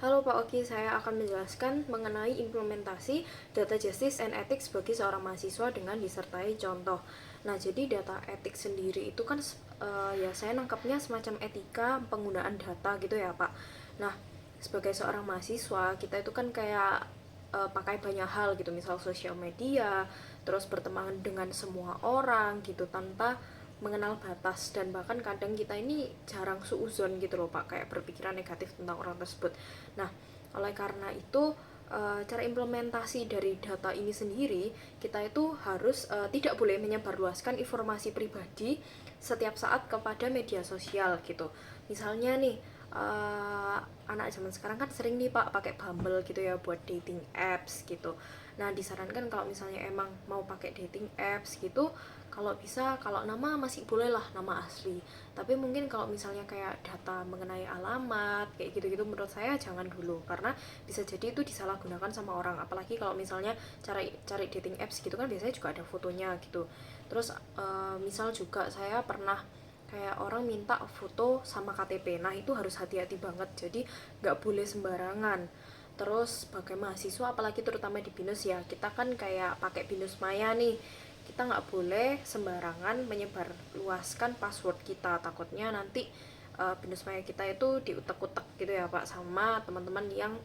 Halo Pak Oki, saya akan menjelaskan mengenai implementasi data justice and ethics bagi seorang mahasiswa dengan disertai contoh. Nah, jadi data ethics sendiri itu kan ya saya nangkapnya semacam etika penggunaan data gitu ya Pak. Nah, sebagai seorang mahasiswa, kita itu kan kayak pakai banyak hal gitu, misal sosial media, terus berteman dengan semua orang gitu tanpa mengenal batas, dan bahkan kadang kita ini jarang suuzon gitu loh Pak, kayak berpikiran negatif tentang orang tersebut. Nah, oleh karena itu cara implementasi dari data ini sendiri, kita itu harus tidak boleh menyebarluaskan informasi pribadi setiap saat kepada media sosial gitu. Misalnya nih, anak zaman sekarang kan sering nih Pak pakai Bumble gitu ya buat dating apps gitu. Nah, disarankan kalau misalnya emang mau pakai dating apps gitu, kalau bisa, kalau nama masih boleh lah nama asli. Tapi mungkin kalau misalnya kayak data mengenai alamat kayak gitu-gitu, menurut saya jangan dulu, karena bisa jadi itu disalahgunakan sama orang. Apalagi kalau misalnya cari dating apps gitu kan biasanya juga ada fotonya gitu. Terus misal juga saya pernah kayak orang minta foto sama KTP. Nah, itu harus hati-hati banget. Jadi nggak boleh sembarangan. Terus sebagai mahasiswa, apalagi terutama di BINUS ya, kita kan kayak pakai BINUS Maya nih, kita nggak boleh sembarangan menyebar luaskan password kita, takutnya nanti BINUS Maya kita itu diutek-utek gitu ya Pak, sama teman-teman yang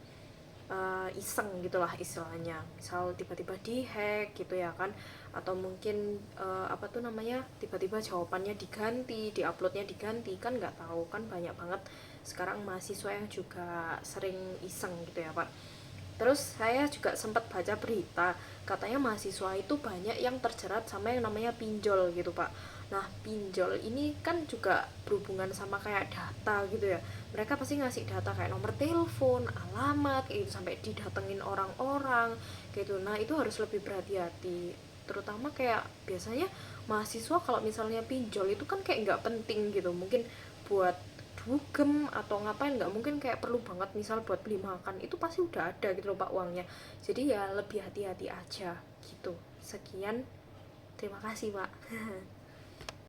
iseng gitulah istilahnya, misal tiba-tiba dihack gitu ya kan, atau mungkin apa tuh namanya, tiba-tiba jawabannya diganti, diuploadnya diganti, kan nggak tahu kan, banyak banget sekarang mahasiswa yang juga sering iseng gitu ya Pak. Terus saya juga sempat baca berita, katanya mahasiswa itu banyak yang terjerat sama yang namanya pinjol gitu Pak. Nah, pinjol ini kan juga berhubungan sama kayak data gitu ya. Mereka pasti ngasih data kayak nomor telepon, alamat, kayak gitu, sampai didatengin orang-orang gitu. Nah, itu harus lebih berhati-hati. Terutama kayak biasanya mahasiswa kalau misalnya pinjol itu kan kayak nggak penting gitu. Mungkin buat dugem atau ngapain, nggak mungkin kayak perlu banget misal buat beli makan, itu pasti udah ada gitu loh Pak uangnya. Jadi ya lebih hati-hati aja gitu. Sekian, terima kasih Pak.